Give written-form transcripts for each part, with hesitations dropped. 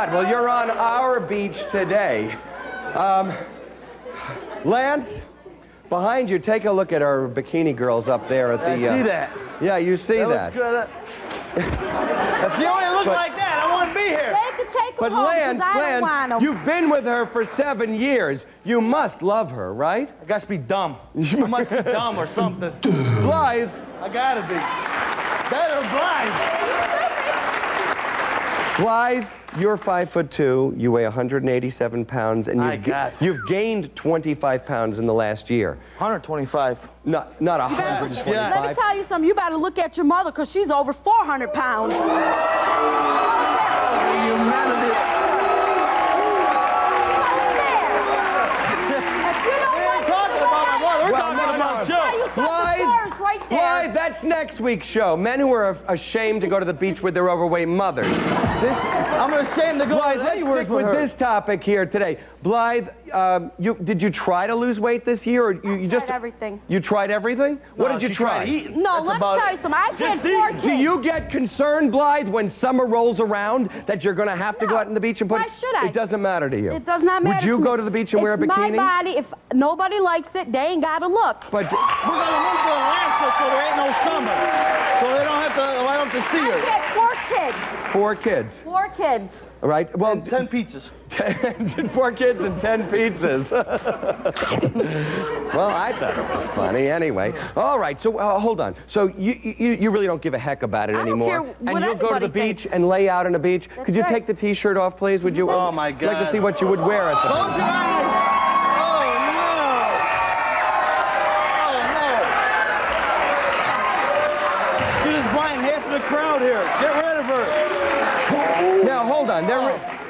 not. Well, you're on our beach today. Lance, behind you, take a look at our bikini girls up there at the... I see that. Yeah, you see that. Looks good. If you only look like that, I wouldn't be here. They could take them But home, Lance, you've been with her for 7 years. You must love her, right? I got to be dumb. I must be dumb or something. Blythe. I got to be. Better Blythe. Blythe, you're 5'2", you weigh 187 pounds, and you've gained 25 pounds in the last year. 125. Not 125. Let me tell you something. You better look at your mother, because she's over 400 pounds. Blythe, that's next week's show. Men who are ashamed to go to the beach with their overweight mothers. I'm ashamed to go Blythe, let's stick with this topic here today. Blythe, did you try to lose weight this year, or you just tried everything? You tried everything? What did you try? No, let me tell you something. I've had 4 kids. Do you get concerned, Blythe, when summer rolls around that you're going to have to go out on the beach and put? Why should I? It doesn't matter to you. It does not matter. Would you go to the beach and wear a bikini? It's my body. If nobody likes it, they ain't got to look. But we're going to move to Alaska, so there ain't no summer. So they don't have to. I don't have to see her. I had 4 kids. 4 kids. 4 kids. All right. Well, and 10 pizzas. 4 kids and 10 pizzas. Well, I thought it was funny anyway. All right. So hold on. So you really don't give a heck about it anymore. I don't care what and you'll go to the beach thinks. and lay out on the beach. That's Could you right. take the T-shirt off, please? Would you? Oh my God. I'd like to see what you would wear at the Close beach. your eyes. The crowd here. Get rid of her. Now, hold on.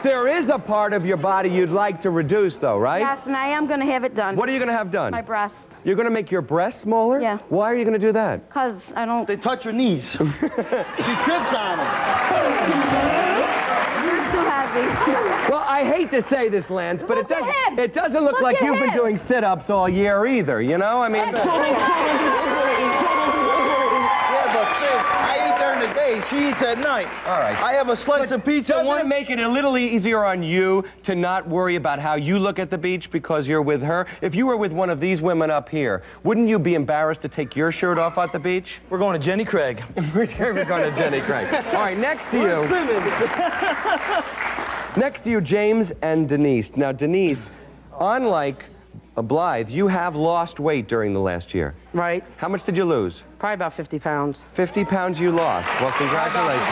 There is a part of your body you'd like to reduce, though, right? Yes, and I am going to have it done. What are you going to have done? My breast. You're going to make your breast smaller? Yeah. Why are you going to do that? Because I don't... They touch her knees. She trips on them. You're too heavy. Well, I hate to say this, Lance, but Look at him. it doesn't look like you've been doing sit-ups all year either, you know? I mean... The day. She eats at night. All right. I have a slice of pizza. Doesn't it make it a little easier on you to not worry about how you look at the beach because you're with her? If you were with one of these women up here, wouldn't you be embarrassed to take your shirt off at the beach? We're going to Jenny Craig. We're going to Jenny Craig. All right, next to you. Next to you, James and Denise. Now, Denise, unlike Blythe, you have lost weight during the last year. Right. How much did you lose? Probably about 50 pounds. 50 pounds you lost. Well, congratulations.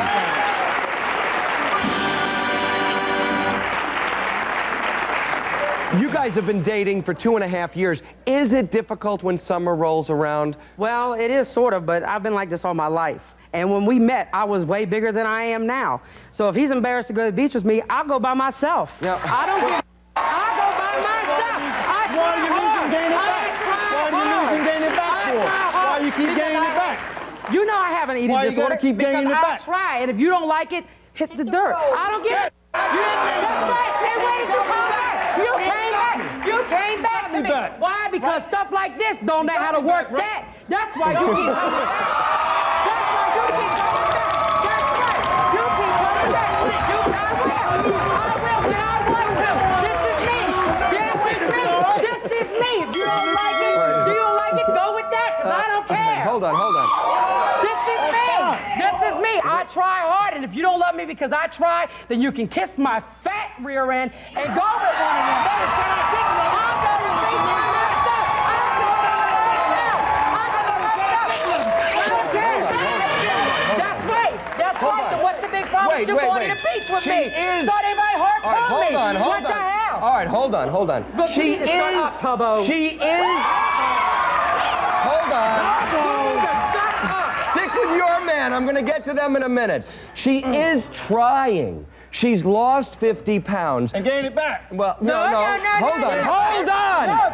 You guys have been dating for 2.5 years. Is it difficult when summer rolls around? Well, it is sort of, but I've been like this all my life. And when we met, I was way bigger than I am now. So if he's embarrassed to go to the beach with me, I'll go by myself. Now, I don't give I'll go by myself. Why are you losing, gaining it back? Why are you losing, gaining it back for? Why you keep gaining it back? You know I have an eating disorder. Why you gotta keep gaining it back? I'll try, and if you don't like it, hit the dirt. I don't give it. That's right. Hey, where did you come back? You came back. You came back to me. Why? Because stuff like this don't know how to work that. That's why you keep coming back. That's why you keep coming back. That's right. You keep coming back. I will, and I want to. This is me. This is me. If you don't like it, go with that, because I don't care. Hold on. This is me. I try hard, and if you don't love me because I try, then you can kiss my fat rear end and go with one of them. I'll go to the beach by myself. I don't care. That's right. Then what's the big problem with you going to the beach with me? So they might harpoon me. What the hell? All right, hold on. Look, she is. Shut up, Tubbo. She is. Hold on. Stick with your man. I'm going to get to them in a minute. She is trying. She's lost 50 pounds. And gained it back. Well, no. Hold on. No,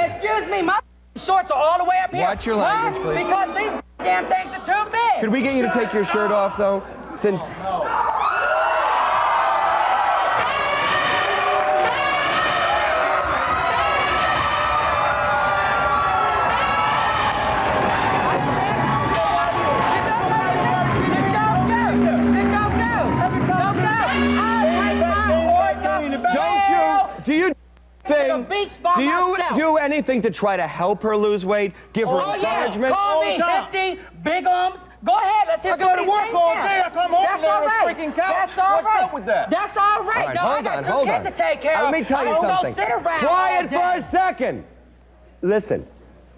excuse me. My shorts are all the way up here. Watch your language, please. Because these damn things are too big. Could we get you to take your shirt off, though? Since... do you the beach by do you myself. do anything to try to help her lose weight? Give her Oh, yeah. encouragement? Call me All the time. hefty, big arms. Go ahead, let's hear I go to somebody work say all that. day. I come home That's there all on a right. freaking couch. That's all What's right. up with that? That's all right. All right, No, hold I got on, two hold kids on. to take care of. Let me tell you I don't something. Go sit around Quiet all for day. a second. Listen,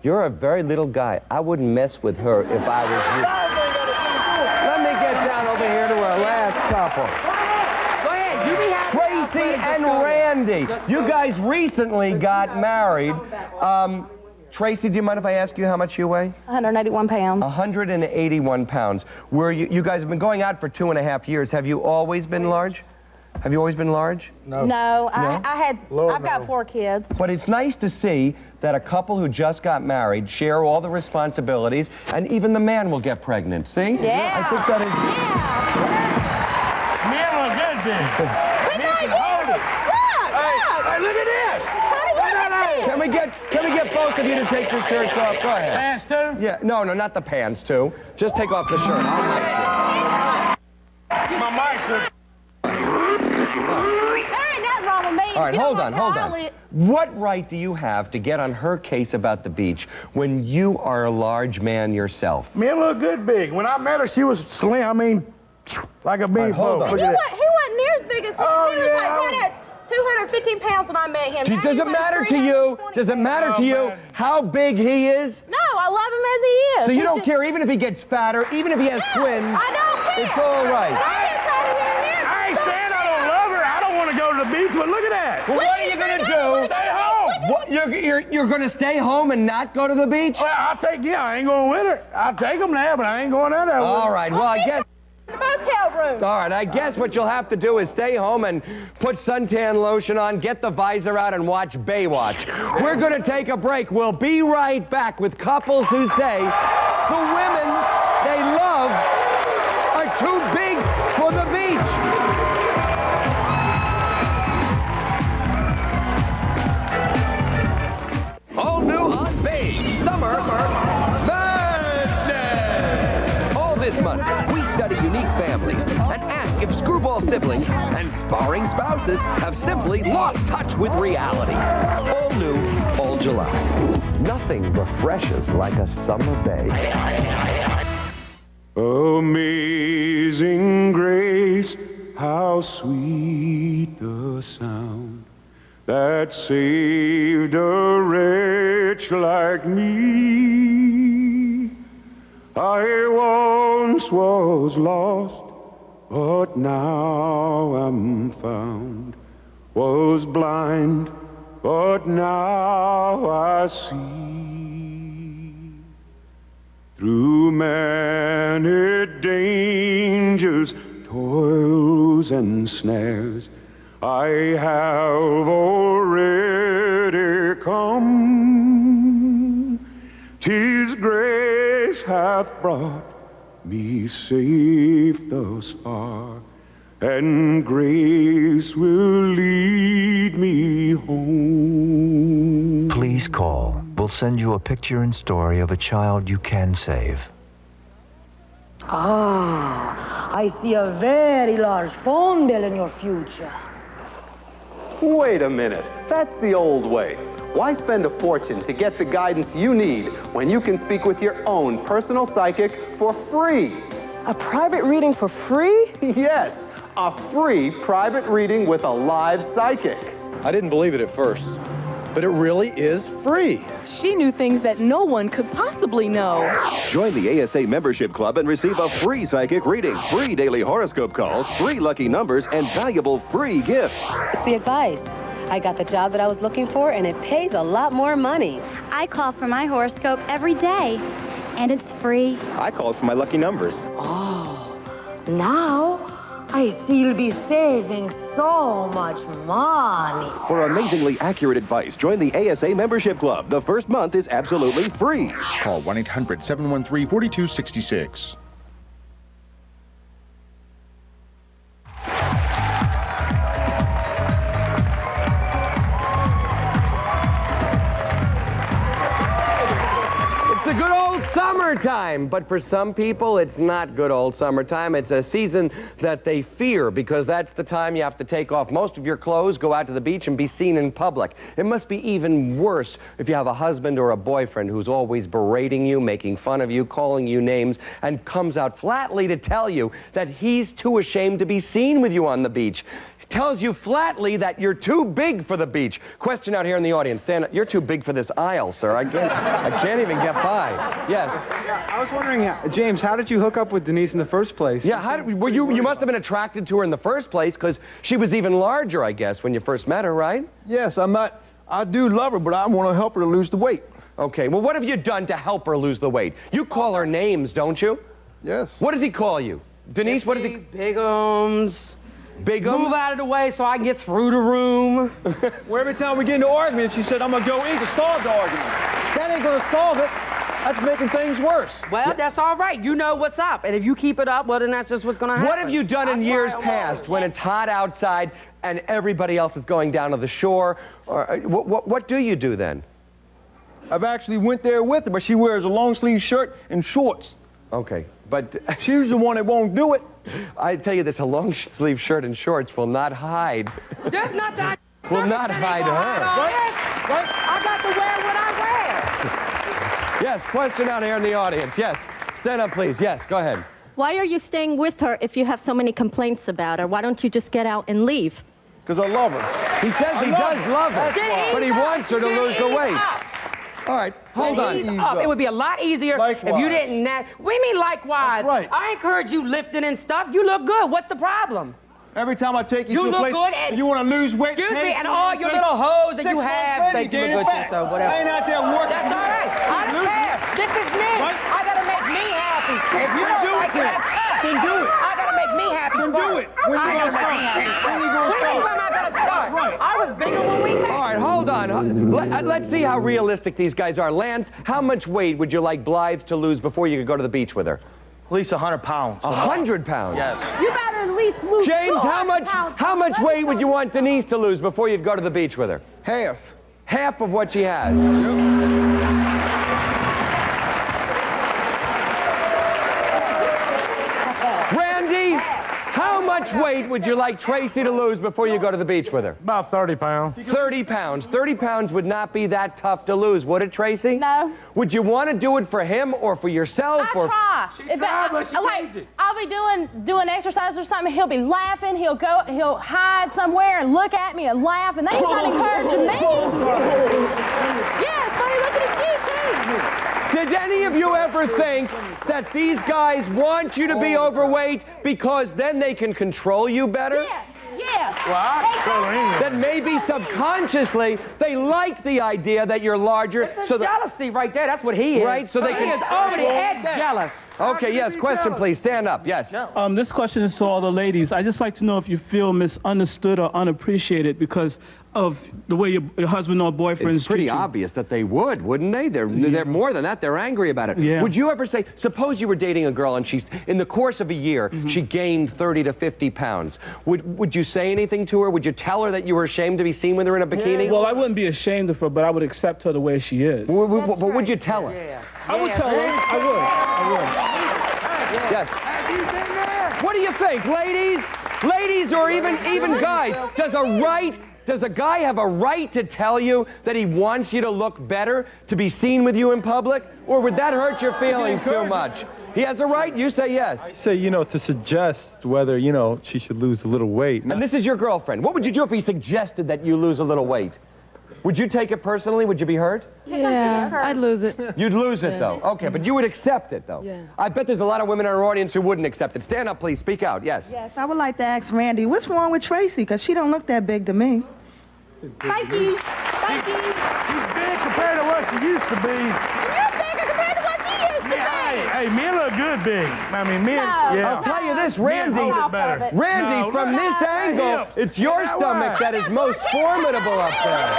you're a very little guy. I wouldn't mess with her if I was you. Let me get down over here to our last couple. Go ahead, you be happy. Tracy and Randy. You guys recently got married. Tracy, do you mind if I ask you how much you weigh? 181 pounds. 181 pounds. You guys have been going out for 2.5 years. Have you always been large? Have you always been large? No, I've got 4 kids. But it's nice to see that a couple who just got married share all the responsibilities, and even the man will get pregnant. See? Yeah. I think that is. Man look good, then. Man can hold it. Hey, look at this! Can we get both of you to take your shirts off? Go ahead. Pants too? Yeah. No, not the pants too. Just take off the shirt. I'll like My mic's are... There ain't nothing wrong with me. All right, If you hold don't on, like hold how I on. look- What right do you have to get on her case about the beach when you are a large man yourself? Man look good big. When I met her, she was slim. I mean, like a big hold boat. on. Look He at wasn't near as big as him. Oh, He was yeah, like I was- right at 215 pounds when I met him. Now Does he it weighs matter to you? 320 Does it matter Oh, to you man. how big he is? No, I love him as he is. So you He's don't just- care even if he gets fatter, even if he has No, twins? I don't care. It's all right. But I get tired of hearing him. I ain't saying I don't love her. I don't want to go to the beach, but look at that. Well, what are you going to do? Stay home. What, you're going to stay home and not go to the beach? Well, I ain't going with her. I'll take them there, but I ain't going out there with her. All right, well, I guess... The motel room. All right, I guess what you'll have to do is stay home and put suntan lotion on, get the visor out, and watch Baywatch. We're going to take a break. We'll be right back with couples who say the women they love are too big for the beach. All new on Baze Summer Madness. All this month, we study unique families and ask if screwball siblings and sparring spouses have simply lost touch with reality. All new, all July. Nothing refreshes like a summer bay. Amazing grace, how sweet the sound that saved a wretch like me. I once was lost, but now I'm found. Was blind, but now I see. Through many dangers, toils, and snares, I have already come. 'Tis grace hath brought me safe thus far, and grace will lead me home. Please call. We'll send you a picture and story of a child you can save. Ah, I see a very large phone bill in your future. Wait a minute. That's the old way. Why spend a fortune to get the guidance you need when you can speak with your own personal psychic for free? A private reading for free? Yes, a free private reading with a live psychic. I didn't believe it at first, but it really is free. She knew things that no one could possibly know. Join the ASA membership club and receive a free psychic reading, free daily horoscope calls, free lucky numbers, and valuable free gifts. It's the advice. I got the job that I was looking for, and it pays a lot more money. I call for my horoscope every day, and it's free. I called for my lucky numbers. Oh, now I see you'll be saving so much money. For amazingly accurate advice, join the ASA membership club. The first month is absolutely free. Call 1-800-713-4266. It's the good old summer summertime, but for some people, it's not good old summertime. It's a season that they fear because that's the time you have to take off most of your clothes, go out to the beach, and be seen in public. It must be even worse if you have a husband or a boyfriend who's always berating you, making fun of you, calling you names, and comes out flatly to tell you that he's too ashamed to be seen with you on the beach. Tells you flatly that you're too big for the beach. Question out here in the audience. Stand up. You're too big for this aisle, sir. I can't even get by. Yes. Yeah, I was wondering, James, how did you hook up with Denise in the first place? Yeah, you must have been attracted to her in the first place because she was even larger, I guess, when you first met her, right? Yes, I do love her, but I want to help her to lose the weight. Okay, well, what have you done to help her lose the weight? You call her names, don't you? Yes. What does he call you? Denise, what does he? Bigums. Bigums? Move out of the way so I can get through the room. Well, every time we get into an argument, she said, I'm going to go in to solve the argument. That ain't going to solve it. That's making things worse. Well, that's all right. You know what's up. And if you keep it up, well, then that's just what's going to happen. What have you done in years past when it's hot outside and everybody else is going down to the shore? Or, what do you do then? I've actually went there with her, but she wears a long sleeve shirt and shorts. Okay, but she's the one that won't do it. I tell you this, a long sleeve shirt and shorts will not hide. There's not that. Will not hide her. Right? I got to wear what I wear. Yes, question out here in the audience. Yes, stand up, please. Yes, go ahead. Why are you staying with her if you have so many complaints about her? Why don't you just get out and leave? Because I love her. He says he does love her, but he wants her to lose the weight. All right, hold on. It would be a lot easier if you didn't. What do you mean likewise? Right. I encourage you lifting and stuff. You look good. What's the problem? Every time I take you to a look place, good and you want to lose weight. Excuse me, and all your little hoes that you have think you look good, so whatever. I ain't out there working. That's all right. I don't care. This is me. I gotta make me happy. If you don't like it, then do it. I gotta make me happy. Then do it. When you gonna start? When you gonna start? When am I gonna start? Right. I was bigger when we met. All right, hold on. Let's see how realistic these guys are. Lance, how much weight would you like Blythe to lose before you could go to the beach with her? At least 100 pounds. 100 pounds? Yes. You better at least lose James, 200 pounds. how much weight would you want Denise to lose before you'd go to the beach with her? Half. Half of what she has? Randy, how much weight would you like Tracy to lose before you go to the beach with her? About 30 pounds. 30 pounds. 30 pounds would not be that tough to lose, would it, Tracy? No. Would you want to do it for him or for yourself? I try. I'll be doing exercise or something. He'll be laughing. He'll hide somewhere and look at me and laugh, and they not encouraging me. Yeah, it's funny looking at you too. Did any of you ever think that these guys want you to be overweight because then they can control you better? Yes. That maybe subconsciously they like the idea that you're larger. It's jealousy right there. That's what he is. Right, so they He is already jealous. Okay, yes, question please. Stand up, yes. This question is to all the ladies. I just like to know if you feel misunderstood or unappreciated because of the way your husband or boyfriend It's pretty obvious that they would, wouldn't they? They're more than that. They're angry about it. Yeah. Would you ever say, suppose you were dating a girl and she's, in the course of a year, she gained 30 to 50 pounds. Would you say anything to her? Would you tell her that you were ashamed to be seen with her in a bikini? Well, I wouldn't be ashamed of her, but I would accept her the way she is. But would you tell her? I would tell her. I would. Yes. What do you think, ladies? Ladies or even guys, does a guy have a right to tell you that he wants you to look better to be seen with you in public? Or would that hurt your feelings too much? He has a right? You say yes. I say, to suggest whether, she should lose a little weight. And this is your girlfriend. What would you do if he suggested that you lose a little weight? Would you take it personally? Would you be hurt? Yeah, I'd lose it. You'd lose it, though. Okay, but you would accept it, though. Yeah. I bet there's a lot of women in our audience who wouldn't accept it. Stand up, please. Speak out. Yes. Yes, I would like to ask Randy, what's wrong with Tracy? Because she don't look that big to me. Thank you. Thank you. She's big compared to what she used to be. You're bigger compared to what you used to be. Hey, men look good big. I mean, men, I'll tell you this, Randy. Randy, from this angle, it's your stomach that is most formidable up there.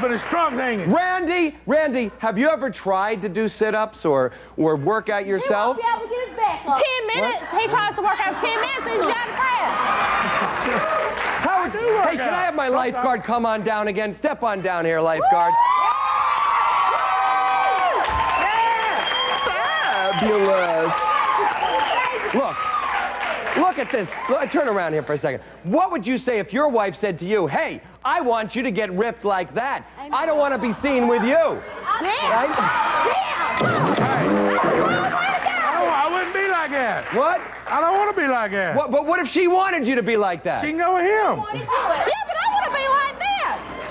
For the strong hanging. Randy, have you ever tried to do sit-ups or work out yourself? He won't be able to get his back 10 minutes. He tries to work out 10 minutes, he's got to pass. Howard, hey, can I have my lifeguard come on down again? Step on down here, lifeguard. Fabulous. Look at this. Turn around here for a second. What would you say if your wife said to you, hey, I want you to get ripped like that. I don't want to be seen with you. Right? I wouldn't be like that. What? I don't want to be like that. What, but what if she wanted you to be like that? She can go with him. Yeah, but I want to be like this.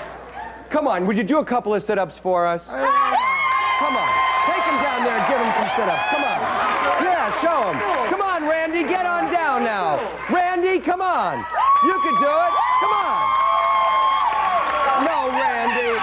Come on, would you do a couple of sit-ups for us? Come on. Take him down there and give him some sit-ups. Come on. Yeah, show him. Come on, Randy, get on down now. Randy, come on. You can do it. Come on. No, Randy.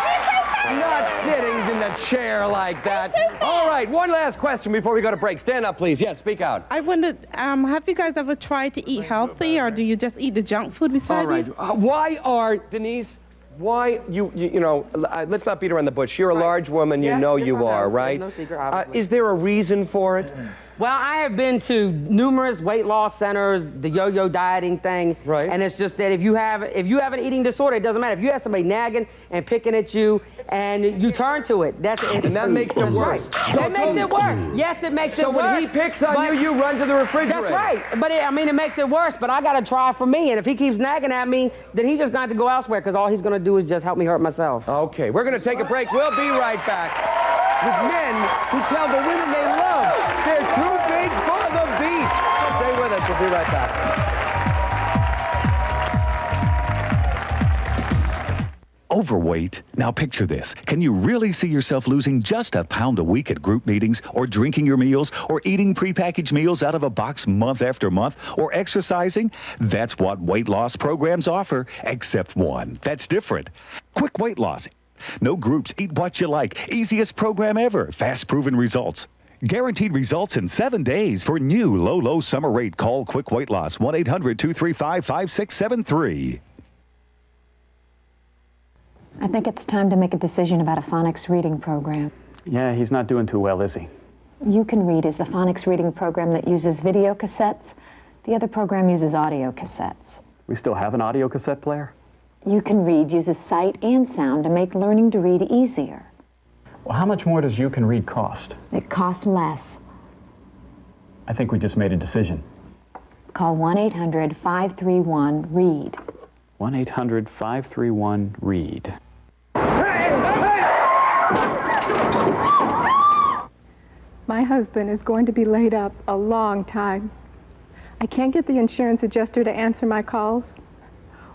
Not sitting in the chair like that. All right, one last question before we go to break. Stand up, please. Yes, speak out. I wondered, have you guys ever tried to eat healthy, or do you just eat the junk food beside All right. Why are, Denise, why you know, let's not beat around the bush. You're a large woman, you know you are, right? No secret, obviously. Is there a reason for it? Well, I have been to numerous weight loss centers, the yo-yo dieting thing, right? And it's just that if you have an eating disorder, it doesn't matter. If you have somebody nagging and picking at you, and you turn to it, and that makes it worse. Right. So it makes it worse. Yes, it makes it worse. So when he picks on you, you run to the refrigerator. That's right. But it makes it worse. But I got to try for me. And if he keeps nagging at me, then he's just going to have to go elsewhere because all he's going to do is just help me hurt myself. Okay, we're going to take a break. We'll be right back with men who tell the women they love they're too big for the beach. Stay with us. We'll be right back. Overweight? Now picture this. Can you really see yourself losing just a pound a week at group meetings, or drinking your meals, or eating prepackaged meals out of a box month after month, or exercising? That's what weight loss programs offer, except one. That's different. Quick weight loss. No groups, eat what you like. Easiest program ever. Fast proven results. Guaranteed results in 7 days. For new low summer rate, call Quick Weight Loss 1-800-235-5673. I think it's time to make a decision about a phonics reading program. Yeah, he's not doing too well, is he? You Can Read is the phonics reading program that uses video cassettes. The other program uses audio cassettes. We still have an audio cassette player? You Can Read uses sight and sound to make learning to read easier. Well, how much more does You Can Read cost? It costs less. I think we just made a decision. Call 1-800-531-READ. 1-800-531-READ. My husband is going to be laid up a long time. I can't get the insurance adjuster to answer my calls.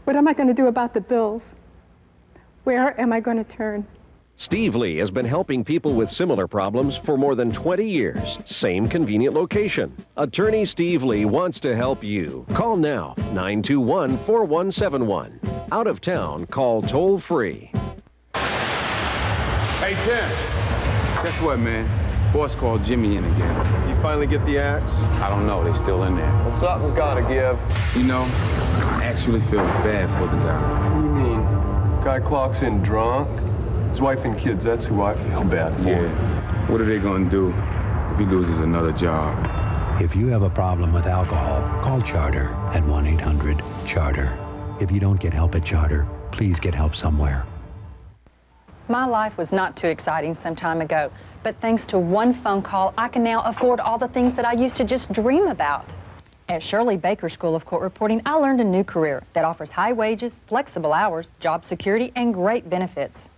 What am I going to do about the bills? Where am I going to turn? Steve Lee has been helping people with similar problems for more than 20 years. Same convenient location. Attorney Steve Lee wants to help you. Call now, 921-4171. Out of town, call toll free. Hey, Tim. Guess what, man? Boss called Jimmy in again. You finally get the axe? I don't know. They still in there. Well, something's got to give. You know, I actually feel bad for the guy. What do you mean? Guy clocks in drunk? His wife and kids, that's who I feel bad for. Yeah. What are they going to do if he loses another job? If you have a problem with alcohol, call Charter at 1-800-CHARTER. If you don't get help at Charter, please get help somewhere. My life was not too exciting some time ago, but thanks to one phone call, I can now afford all the things that I used to just dream about. At Shirley Baker School of Court Reporting, I learned a new career that offers high wages, flexible hours, job security, and great benefits.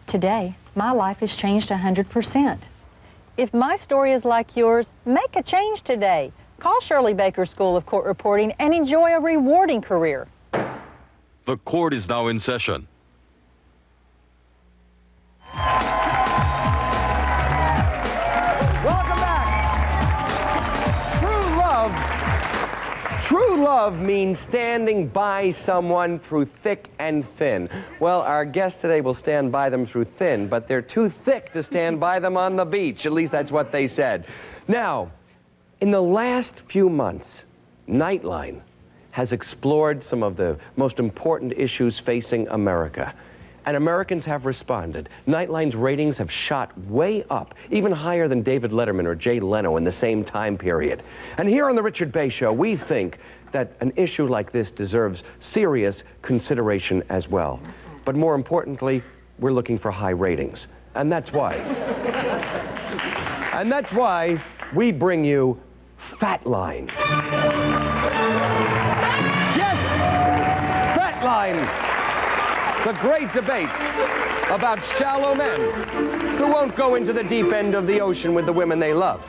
Today, my life has changed 100%. If my story is like yours, make a change today. Call Shirley Baker School of Court Reporting and enjoy a rewarding career. The court is now in session. Welcome back. True love means standing by someone through thick and thin. Well, our guest today will stand by them through thin, but they're too thick to stand by them on the beach. At least that's what they said. Now, in the last few months, Nightline has explored some of the most important issues facing America. and Americans have responded. Nightline's ratings have shot way up, even higher than David Letterman or Jay Leno in the same time period. And here on The Richard Baze Show, we think that an issue like this deserves serious consideration as well. But more importantly, we're looking for high ratings. And that's why. And that's why we bring you Fatline. Yes, Fatline. The great debate about shallow men who won't go into the deep end of the ocean with the women they love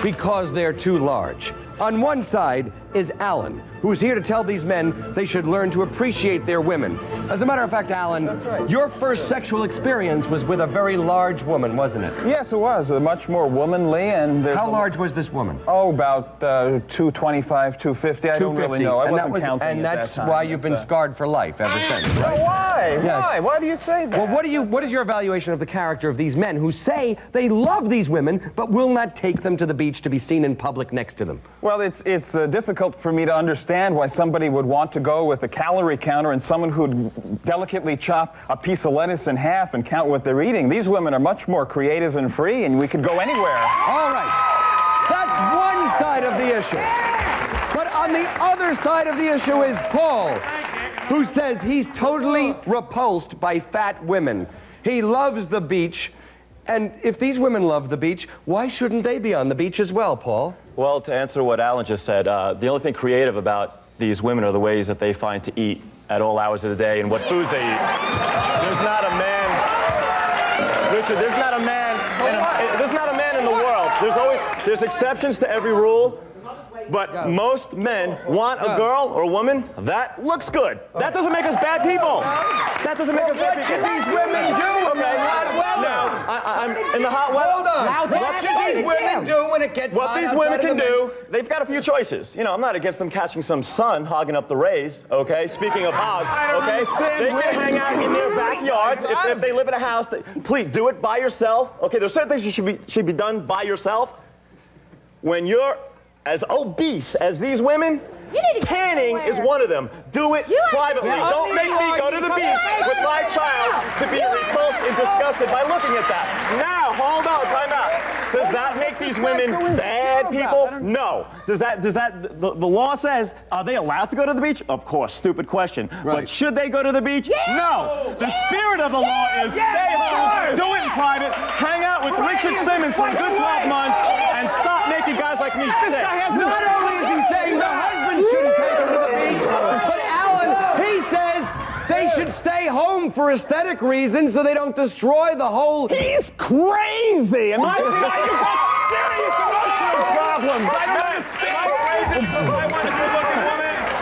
because they're too large. On one side is Alan, who's here to tell these men they should learn to appreciate their women. As a matter of fact, Alan, that's right. Your first sexual experience was with a very large woman, wasn't it? Yes, it was. Much more womanly. And how large was this woman? Oh, about 225, 250. I don't really know. I wasn't counting and at that's that time. why you've been scarred for life ever since, right? Why? Yes. Why? Why do you say that? Well, what is your evaluation of the character of these men who say they love these women but will not take them to the beach to be seen in public next to them? Well, it's difficult for me to understand why somebody would want to go with a calorie counter and someone who'd delicately chop a piece of lettuce in half and count what they're eating. These women are much more creative and free, and we could go anywhere. All right. That's one side of the issue. But on the other side of the issue is Paul, who says he's totally repulsed by fat women. He loves the beach. And if these women love the beach, why shouldn't they be on the beach as well, Paul? Well, to answer what Alan just said, the only thing creative about these women are the ways that they find to eat at all hours of the day and what foods they eat. There's not a man, Richard, there's not a man in the world. There's exceptions to every rule. But most men want a girl or a woman that looks good. That doesn't make us bad people. That doesn't make us bad people. What should these women do in the hot weather? Now, I'm in the hot weather. Hold on. What should these women do when it gets hot? What these women can do, they've got a few choices. You know, I'm not against them catching some sun, hogging up the rays, okay? Speaking of hogs, okay? They can hang out in their backyards. If they live in a house, please do it by yourself. Okay, there's certain things you should be done by yourself. When you're as obese as these women, tanning is one of them. Do it privately. Don't make me go to the beach with my child to be repulsed and disgusted by looking at that. Now, hold on, time out. Does that make these women bad people? No. Does that, the law says, are they allowed to go to the beach? Of course, stupid question. But should they go to the beach? No. The spirit of the law is stay home, do it in private, hang out with Richard Simmons for a good 12 months, and stop making guys like me sick. Not only is he saying the husband shouldn't take her to the beach, but Alan, he says they should stay home for aesthetic reasons so they don't destroy the whole... He's crazy! And my God, you've got serious emotional problems! I don't understand!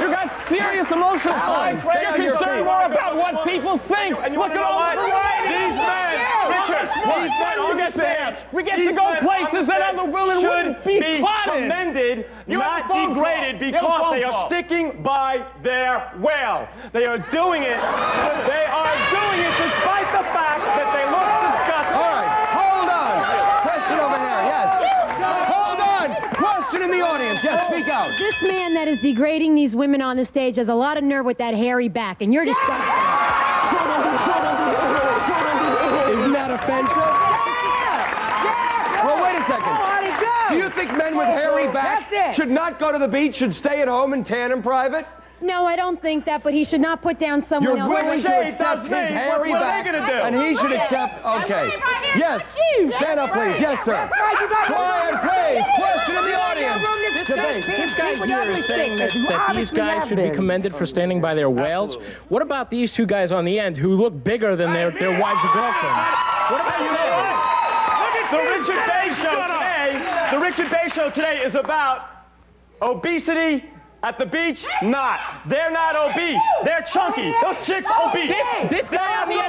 You got serious emotional problems! You're concerned more about what people think! And look at all the variety! These men, Richard, these men on the stage, we get to go places that other women wouldn't be commended, not degraded, because they are sticking by their well. They are doing it. They are doing it despite the fact that they look disgusting. All right, hold on. Question over here, yes. Hold on. Question in the audience, yes, speak out. This man that is degrading these women on the stage has a lot of nerve with that hairy back, and you're disgusting. Isn't that offensive? Well, wait a second. Do you think men with hairy backs should not go to the beach, should stay at home and tan in private? No, I don't think that, but he should not put down someone else. You're willing to accept his hairy back, and he should accept, okay. Yes, stand up, please. Yes, sir. Quiet, please. Question in the audience. This guy here is saying that these guys should be commended for standing by their whales. What about these two guys on the end who look bigger than their wives or girlfriends? What about them? The Richard Baze Show today is about obesity at the beach. They're not obese. They're chunky. Those chicks obese. This guy on the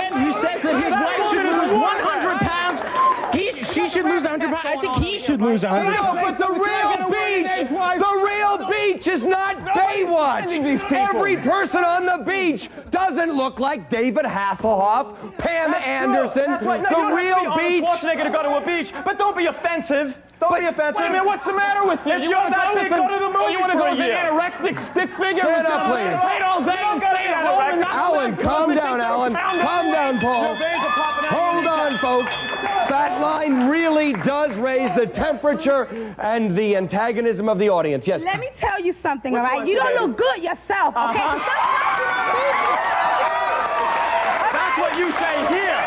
end who says that his wife should lose 100 pounds. She should lose 100 pounds. I think he should lose 100 pounds. No, but the real beach beach is not Baywatch. Every person on the beach doesn't look like David Hasselhoff, Pam Anderson, That's right. No, the you don't real have to be beach. Arnold Schwarzenegger to go to a beach, but don't be offensive. Don't be offensive. Wait a minute, what's the matter with you? If you're that big, go to the movies you want to for go a with an year. anorectic stick figure? Stand up, please. Stay all day and stay at home and not Alan, calm down, Alan. Calm down, Paul. Hold on, folks. That line really does raise the temperature and the antagonism of the audience. Yes. Let me tell you something, all right? You don't look good yourself, okay? So stop acting on people. That's what you say here.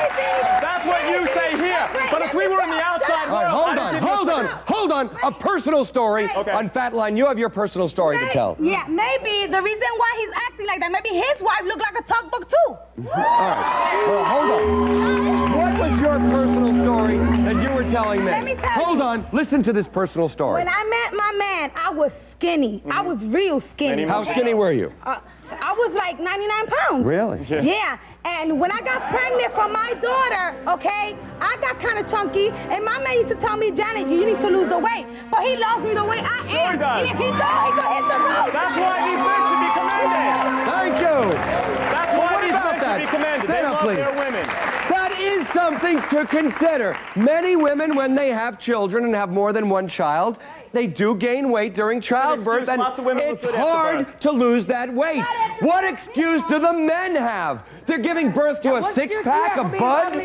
That's what you say here. But if we were in the outside world, Hold on. A personal story on Fat Line. You have your personal story to tell. Yeah, maybe the reason why he's acting like that, maybe his wife looked like a talkbook too. All right. Well, hold on. What was your personal story that you were telling me? Let me tell you. Hold on. Listen to this personal story. When I met my man, I was skinny. I was real skinny. How skinny were you? So I was like 99 pounds. Really? Yeah. And when I got pregnant for my daughter, okay, I got kind of chunky, and my man used to tell me, Janet, you need to lose the weight. But he loves me the way I am. And if he don't, he gonna hit the road. That's why these men should be commended. Thank you. That's why these men should be commended. They love their women. That is something to consider. Many women, when they have children and have more than one child, they do gain weight during childbirth, and it's hard to lose that weight. What excuse do the men have? They're giving birth to a six-pack of Bud?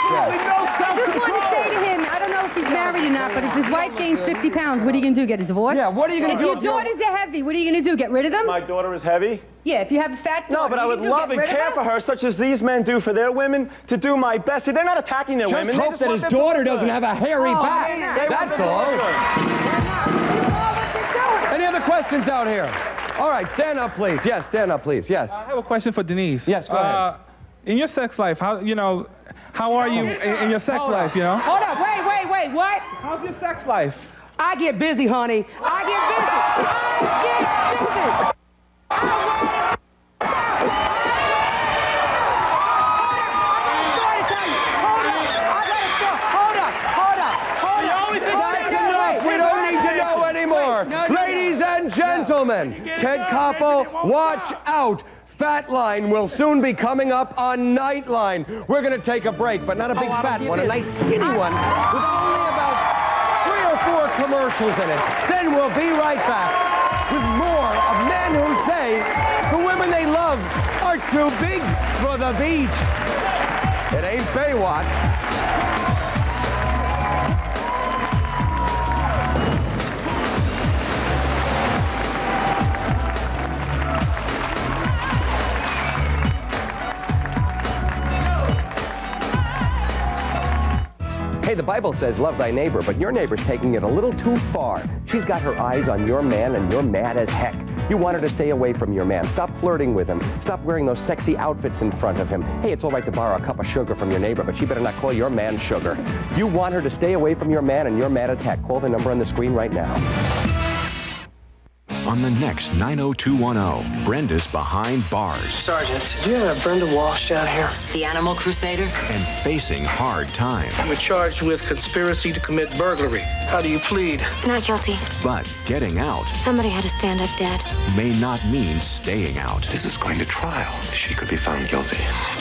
I just want to say to him, I don't know if he's married or not, but if his wife gains 50 pounds, what are you going to do, get a divorce? Yeah, what are you gonna do If your daughters are heavy, what are you going to do, get rid of them? My daughter is heavy? Yeah, if you have a fat daughter, No, but I would what are you love gonna and do, get rid care of for her, such as these men do for their women, to do my best. See, they're not attacking their women. Just hope that his daughter doesn't have a hairy back. That's all. Any other questions out here? All right, stand up, please. Yes, stand up, please. Yes. I have a question for Denise. Yes, go ahead. In your sex life, how are you in your sex life, you know? Hold up, wait, what? How's your sex life? I get busy, honey. I get busy. That's enough. We don't need to know anymore. Ladies and gentlemen, Ted Koppel, watch out. Fat Line will soon be coming up on Nightline. We're going to take a break, but not a big fat one, a nice skinny one with only about 3 or 4 commercials in it. Then we'll be right back with more of men who say the women they love are too big for the beach. It ain't Baywatch. Hey, the Bible says love thy neighbor, but your neighbor's taking it a little too far. She's got her eyes on your man and you're mad as heck. You want her to stay away from your man. Stop flirting with him. Stop wearing those sexy outfits in front of him. Hey, it's all right to borrow a cup of sugar from your neighbor, but she better not call your man sugar. You want her to stay away from your man and you're mad as heck. Call the number on the screen right now. On the next 90210, Brenda's behind bars. Sergeant, do you have Brenda Walsh down here? The Animal Crusader? And facing hard time. You're charged with conspiracy to commit burglary. How do you plead? Not guilty. But getting out Somebody had to stand up, Dad. may not mean staying out. This is going to trial. She could be found guilty.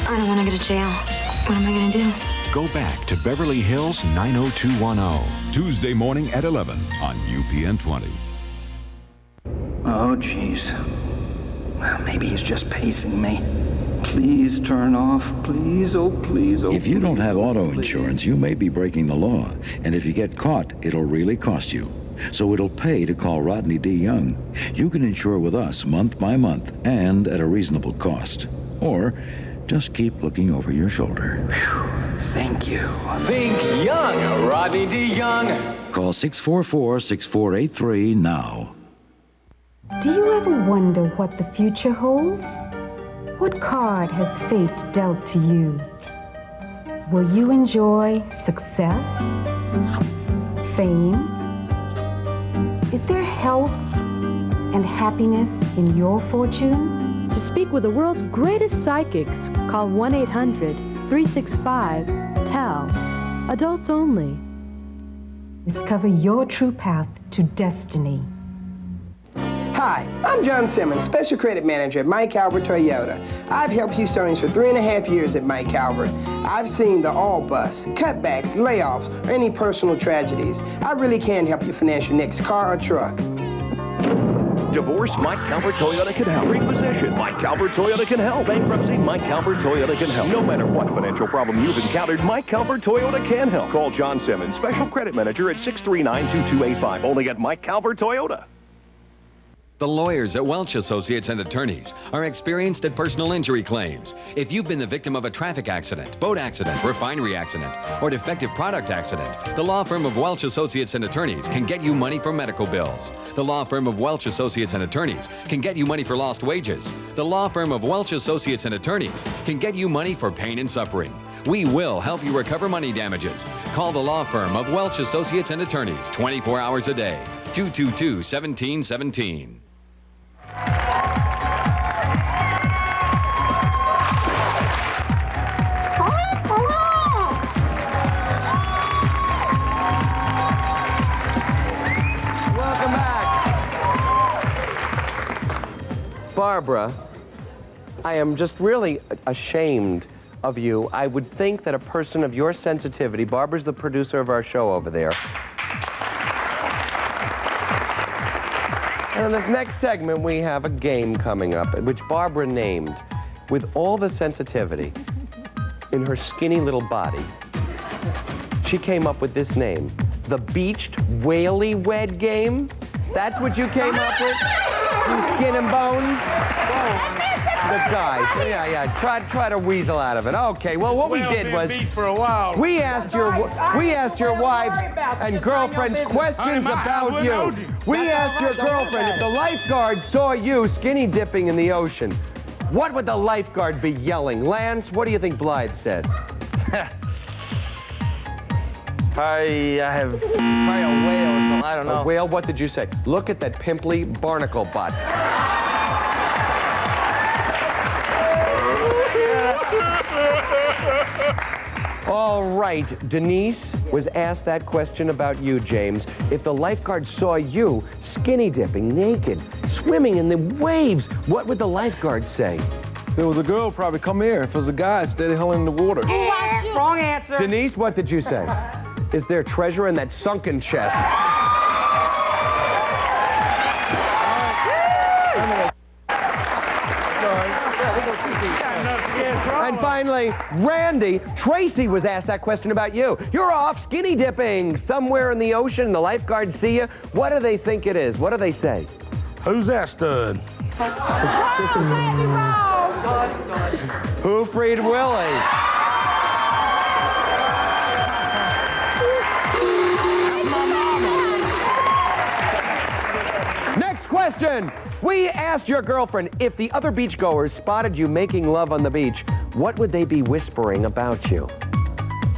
I don't want to go to jail. What am I going to do? Go back to Beverly Hills 90210. Tuesday morning at 11 on UPN 20. Oh, jeez. Well, maybe he's just pacing me. Please turn off. Please, oh, please, oh. If you don't have auto insurance, you may be breaking the law. And if you get caught, it'll really cost you. So it'll pay to call Rodney D. Young. You can insure with us month by month and at a reasonable cost. Or just keep looking over your shoulder. Thank you. Think young, Rodney D. Young. Call 644-6483 now. Do you ever wonder what the future holds? What card has fate dealt to you? Will you enjoy success? Fame? Is there health and happiness in your fortune? To speak with the world's greatest psychics, call 1-800-365-TELL. Adults only. Discover your true path to destiny. Hi, I'm John Simmons, Special Credit Manager at Mike Albert Toyota. I've helped Houstonians for 3.5 years at Mike Albert. I've seen the all bust, cutbacks, layoffs, or any personal tragedies. I really can help you finance your next car or truck. Divorce, Mike Albert Toyota can help. Repossession, Mike Albert Toyota can help. Bankruptcy, Mike Albert Toyota can help. No matter what financial problem you've encountered, Mike Albert Toyota can help. Call John Simmons, Special Credit Manager at 639-2285. Only at Mike Albert Toyota. The lawyers at Welch Associates and Attorneys are experienced at personal injury claims. If you've been the victim of a traffic accident, boat accident, refinery accident, or defective product accident, the law firm of Welch Associates and Attorneys can get you money for medical bills. The law firm of Welch Associates and Attorneys can get you money for lost wages. The law firm of Welch Associates and Attorneys can get you money for pain and suffering. We will help you recover money damages. Call the law firm of Welch Associates and Attorneys 24 hours a day. 222-1717. Welcome back. Barbara, I am just really ashamed of you. I would think that a person of your sensitivity, Barbara's the producer of our show over there, and in this next segment, we have a game coming up, which Barbara named with all the sensitivity in her skinny little body. She came up with this name, the Beached Whaley Wed Game. That's what you came up with? You skin and bones? The guys, yeah. Try to weasel out of it. Okay, well, what we did was for a while. we asked your wives and girlfriends questions about you. We asked your girlfriend if the lifeguard saw you skinny dipping in the ocean, what would the lifeguard be yelling? Lance, what do you think Blythe said? I have probably a whale or something. I don't know. A whale? What did you say? Look at that pimply barnacle butt. All right, Denise was asked that question about you, James. If the lifeguard saw you skinny dipping, naked, swimming in the waves, what would the lifeguard say? If it was a girl, probably come here. If it was a guy, stay the hell in the water. Wrong answer. Denise, what did you say? Is there treasure in that sunken chest? And finally, Randy, Tracy was asked that question about you. You're off skinny dipping somewhere in the ocean. The lifeguards see you. What do they think it is? What do they say? Who's that stud? Who freed Willie? Next question. We asked your girlfriend if the other beachgoers spotted you making love on the beach, what would they be whispering about you?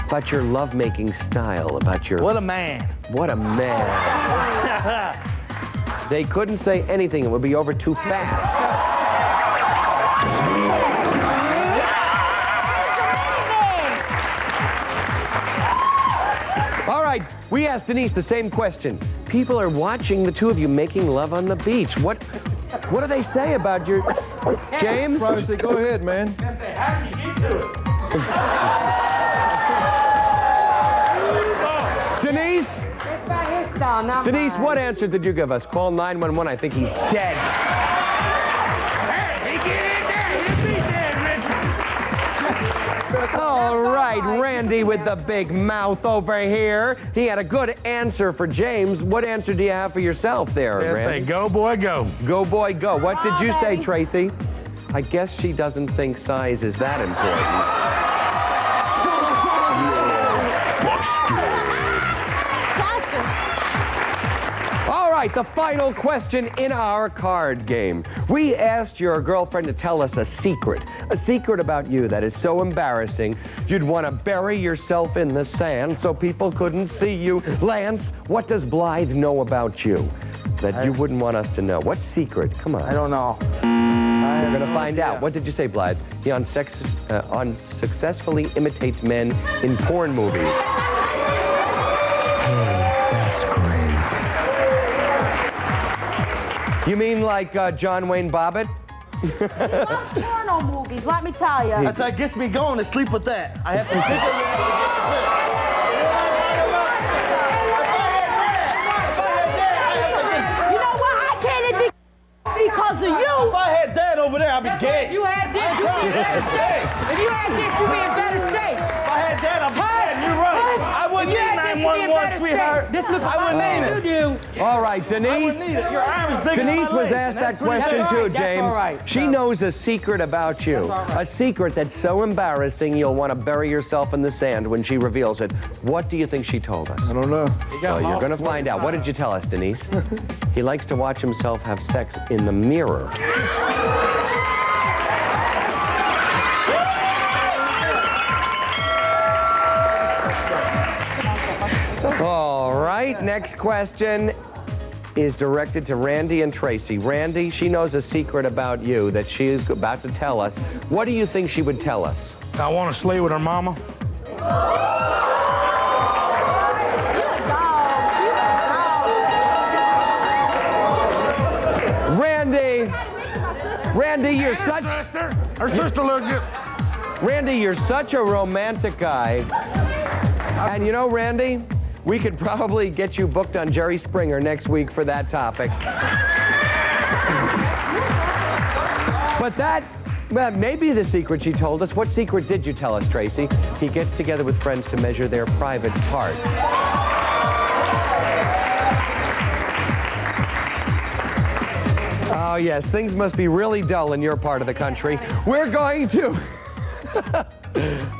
About your lovemaking style, about your... What a man. What a man. They couldn't say anything. It would be over too fast. All right, we asked Denise the same question. People are watching the two of you making love on the beach. What do they say about your... James? Probably say, go ahead, man. Denise? Denise, what answer did you give us? Call 911. I think he's dead. All right, Randy with the big mouth over here. He had a good answer for James. What answer do you have for yourself there, Randy? Say, go, boy, go. Go, boy, go. What did you say, Tracy? I guess she doesn't think size is that important. All right, the final question in our card game. We asked your girlfriend to tell us a secret about you that is so embarrassing you'd want to bury yourself in the sand so people couldn't see you. Lance, what does Blythe know about you that you wouldn't want us to know? What secret? Come on. I don't know. We're going to find out. What did you say, Blythe? He unsuccessfully imitates men in porn movies. That's great. You mean like John Wayne Bobbitt? Porno movies, let me tell you. That's what gets me going to sleep with that. I have to think of You know what? I can't even because of you. If I had that over there, I'd be gay. If you had this, you'd be in better shape. If you had this, you'd be in better shape. If I had that, I'd be dead. You're right. I wouldn't need 911, sweetheart. This looks I wouldn't need it. You do. All right, Denise. I wouldn't need it. Your arm is bigger than Denise my was leg, asked and that that's pretty question good. too, That's James. all right. She knows a secret about you. A secret that's so embarrassing you'll want to bury yourself in the sand when she reveals it. What do you think she told us? I don't know. Well, you're going to find out. What did you tell us, Denise? He likes to watch himself have sex in the mirror. All right, next question is directed to Randy and Tracy. Randy, she knows a secret about you that she is about to tell us. What do you think she would tell us? I want to sleep with her mama. Randy, you're such... Her sister looks good. Randy, you're such a romantic guy. And you know, Randy, we could probably get you booked on Jerry Springer next week for that topic. But that may be the secret she told us. What secret did you tell us, Tracy? He gets together with friends to measure their private parts. Oh, yes, things must be really dull in your part of the country. We're going to...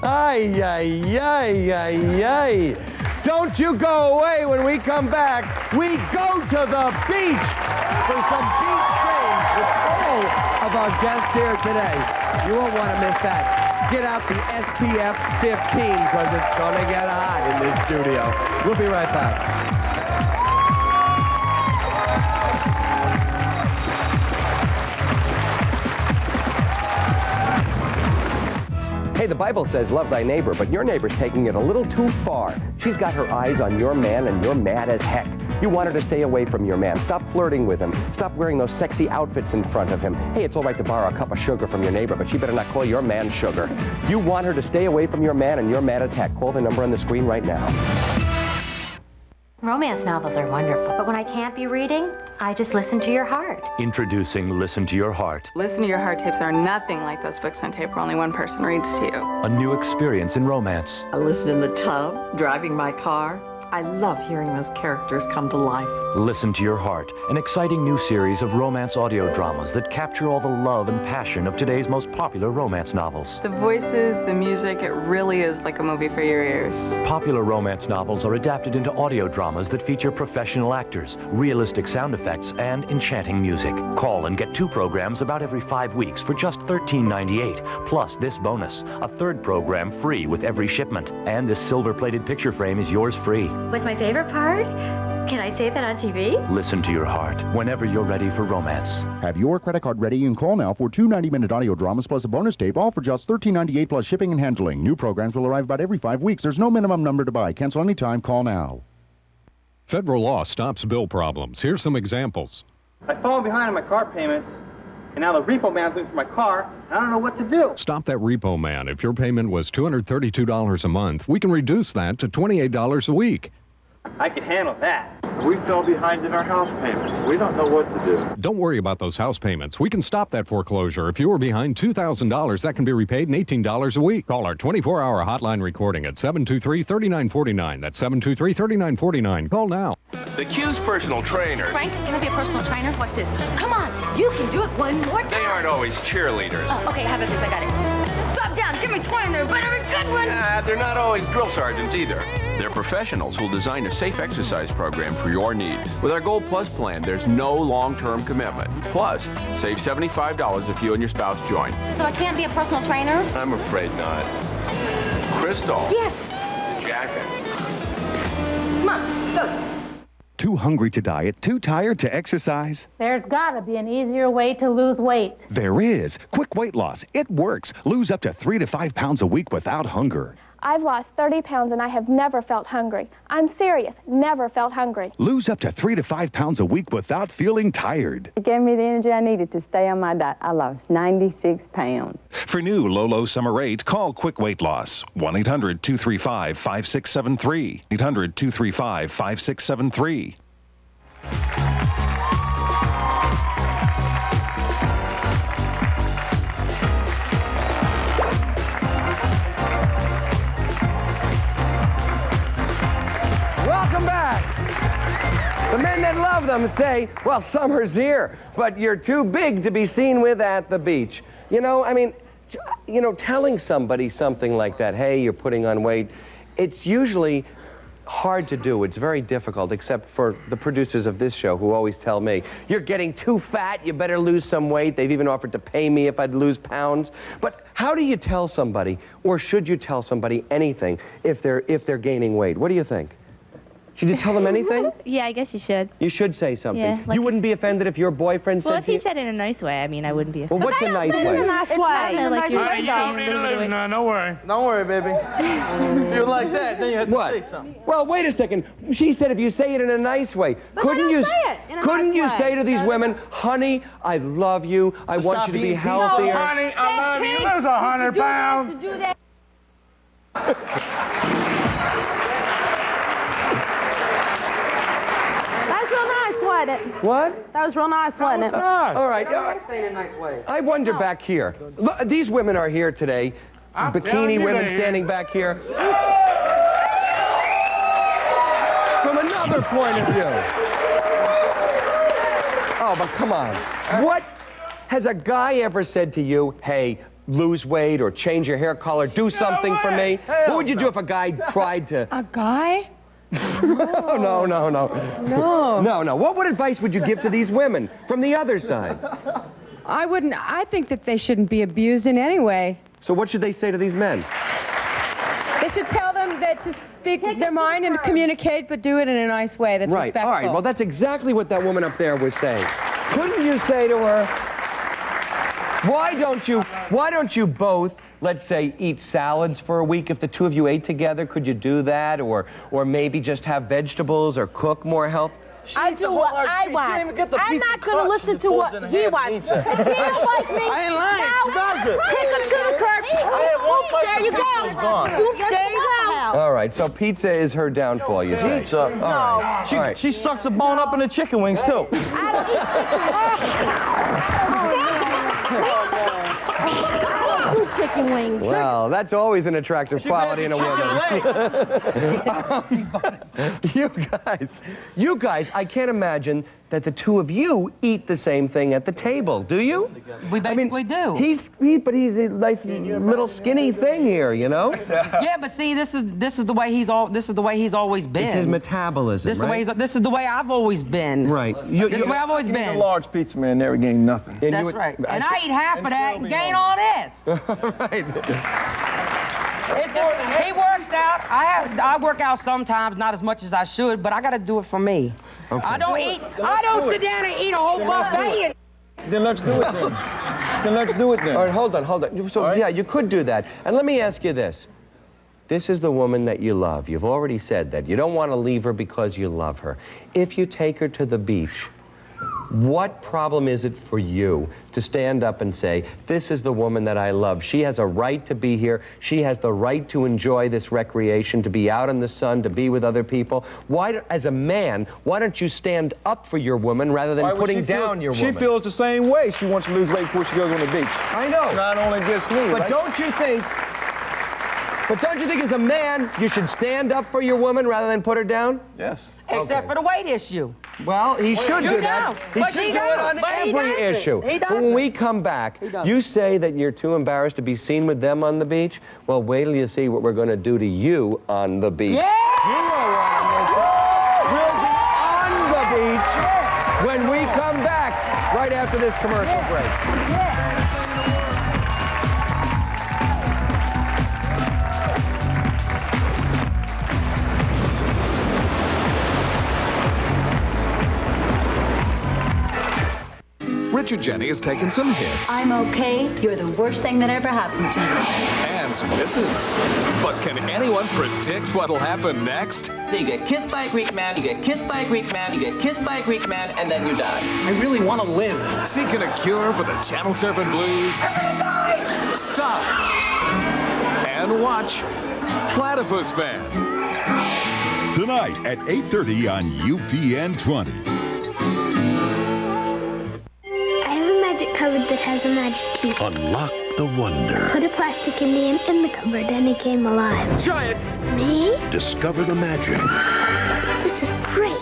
Ay, ay, ay, ay, ay. Don't you go away. When we come back, we go to the beach for some beach games with all of our guests here today. You won't want to miss that. Get out the SPF 15 because it's going to get hot in this studio. We'll be right back. Hey, the Bible says love thy neighbor, but your neighbor's taking it a little too far. She's got her eyes on your man and you're mad as heck. You want her to stay away from your man. Stop flirting with him. Stop wearing those sexy outfits in front of him. Hey, it's all right to borrow a cup of sugar from your neighbor, but she better not call your man sugar. You want her to stay away from your man and you're mad as heck. Call the number on the screen right now. Romance novels are wonderful, but when I can't be reading, I just listen to your heart. Introducing Listen to Your Heart. Listen to Your Heart tapes are nothing like those books on tape where only one person reads to you. A new experience in romance. I listen in the tub, driving my car. I love hearing those characters come to life. Listen to Your Heart, an exciting new series of romance audio dramas that capture all the love and passion of today's most popular romance novels. The voices, the music, it really is like a movie for your ears. Popular romance novels are adapted into audio dramas that feature professional actors, realistic sound effects, and enchanting music. Call and get 2 programs about every 5 weeks for just $13.98. Plus this bonus, a 3rd program free with every shipment. And this silver-plated picture frame is yours free. What's my favorite part? Can I say that on TV? Listen to your heart whenever you're ready for romance. Have your credit card ready and call now for 2 90-minute audio dramas plus a bonus tape, all for just $13.98 plus shipping and handling. New programs will arrive about every 5 weeks. There's no minimum number to buy. Cancel anytime. Call now. Federal law stops bill problems. Here's some examples. I've fallen behind on my car payments, and now the repo man's looking for my car, and I don't know what to do. Stop that repo man. If your payment was $232 a month, we can reduce that to $28 a week. I can handle that. We fell behind in our house payments. We don't know what to do. Don't worry about those house payments. We can stop that foreclosure. If you were behind $2,000, that can be repaid in $18 a week. Call our 24-hour hotline recording at 723-3949. That's 723-3949. Call now. The Q's personal trainer. Frank, can I be a personal trainer? Watch this. Come on, you can do it one more time. They aren't always cheerleaders. Oh, okay, how about this? I got it. Drop down, give me 20 there, better be a good one. They're not always drill sergeants either. They're professionals who'll design a safe exercise program for your needs. With our Gold Plus plan, there's no long-term commitment. Plus, save $75 if you and your spouse join. So I can't be a personal trainer? I'm afraid not. Crystal. Yes. The jacket. Come on, let's go. Too hungry to diet? Too tired to exercise? There's gotta be an easier way to lose weight. There is. Quick weight loss. It works. Lose up to 3 to 5 pounds a week without hunger. I've lost 30 pounds and I have never felt hungry. I'm serious, never felt hungry. Lose up to 3 to 5 pounds a week without feeling tired. It gave me the energy I needed to stay on my diet. I lost 96 pounds. For new Lolo Summer 8, call Quick Weight Loss. 1-800-235-5673. 800-235-5673. Welcome back. The men that love them say, well, summer's here, but you're too big to be seen with at the beach. You know, I mean, telling somebody something like that, hey, you're putting on weight, it's usually hard to do. It's very difficult, except for the producers of this show who always tell me, you're getting too fat, you better lose some weight. They've even offered to pay me if I'd lose pounds. But how do you tell somebody, or should you tell somebody anything if they're gaining weight? What do you think? Should you tell them anything? Yeah, I guess you should. You should say something. Yeah, like you wouldn't be offended if your boyfriend said Well, if to he you... said it in a nice way, I mean, I wouldn't be offended. Well, what's a nice way? It's not like you're You don't need to live now, don't worry. Don't worry, baby. If you're like that, then you have to say something. Well, wait a second. She said if you say it in a nice way. Couldn't you say to these women, honey, I love you. I want you to be healthier. No, honey, I love you. Lose 100 pounds. Wasn't it? What? That was real nice, wasn't it? All right. Say it in a nice way. I wonder back here. Look, these women are here today. Bikini women standing back here. From another point of view. Oh, but come on. What has a guy ever said to you, hey, lose weight or change your hair color, do something for me? What would you do if a guy tried to... A guy? No. No. What advice would you give to these women from the other side? I think that they shouldn't be abused in any way. So what should they say to these men? They should tell them that to speak their mind and to communicate, but do it in a nice way that's right. respectful. All right, well, that's exactly what that woman up there was saying. Couldn't you say to her, why don't you both, let's say, eat salads for a week? If the two of you ate together, could you do that? Or maybe just have vegetables or cook more health? I do what I want. I'm not going to listen to what he wants. If he don't like me, I ain't lying. She does it. Kick him to the curb. There you go. There you go. All right, so pizza is her downfall, you say? Pizza? All right. No. She sucks a bone up in the chicken wings, too. I don't eat chicken wings. Well, that's always an attractive quality in a woman. You guys, I can't imagine that the two of you eat the same thing at the table, do you? We basically do. But he's a nice little skinny thing here, you know? Yeah, but see, this is the way he's always been. It's his metabolism, This is the way I've always been. Right. This is the way I've always been. A large pizza, man, never gained nothing. That's right. And I eat half of that and gain all this. Right. He works out. I work out sometimes, not as much as I should, but I got to do it for me. Okay. I don't sit down and eat a whole buffet. Then let's do it then. All right, hold on. So, yeah, you could do that. And let me ask you this. This is the woman that you love. You've already said that. You don't want to leave her because you love her. If you take her to the beach, what problem is it for you to stand up and say, this is the woman that I love. She has a right to be here. She has the right to enjoy this recreation, to be out in the sun, to be with other people. Why, as a man, why don't you stand up for your woman rather than putting down your woman? She feels the same way. She wants to lose weight before she goes on the beach. I know. Not only against me, But don't you think as a man, you should stand up for your woman rather than put her down? Yes. Except for the weight issue. Well, he should do that. He should do it on every issue. But when we come back, you say that you're too embarrassed to be seen with them on the beach? Well, wait till you see what we're going to do to you on the beach. Yeah! You know what we'll be on the beach when we come back right after this commercial break. Richard Jenny has taken some hits. I'm okay. You're the worst thing that ever happened to me. and some misses. But can anyone predict what'll happen next? So you get kissed by a Greek man, you get kissed by a Greek man, you get kissed by a Greek man, and then you die. I really want to live. Seeking a cure for the channel surfing blues? Stop and watch Platypus Man. Tonight at 8:30 on UPN 20. I have a magic cupboard that has a magic key. Unlock the wonder. Put a plastic Indian in the cupboard and he came alive. Try it. Me? Discover the magic. This is great.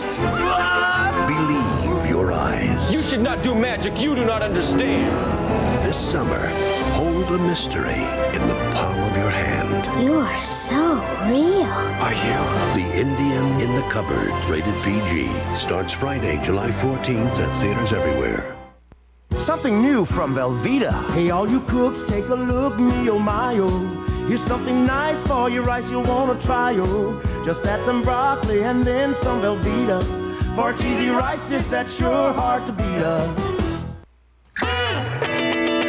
Believe your eyes. You should not do magic you do not understand. This summer, hold a mystery in the palm of your hand. You are so real. Are you? The Indian in the Cupboard, rated PG, starts Friday, July 14th at theaters everywhere. Something new from Velveeta. Hey, all you cooks, take a look, me oh my oh. Here's something nice for your rice you'll wanna try oh. Just add some broccoli and then some Velveeta. For a cheesy rice dish that's sure hard to beat up.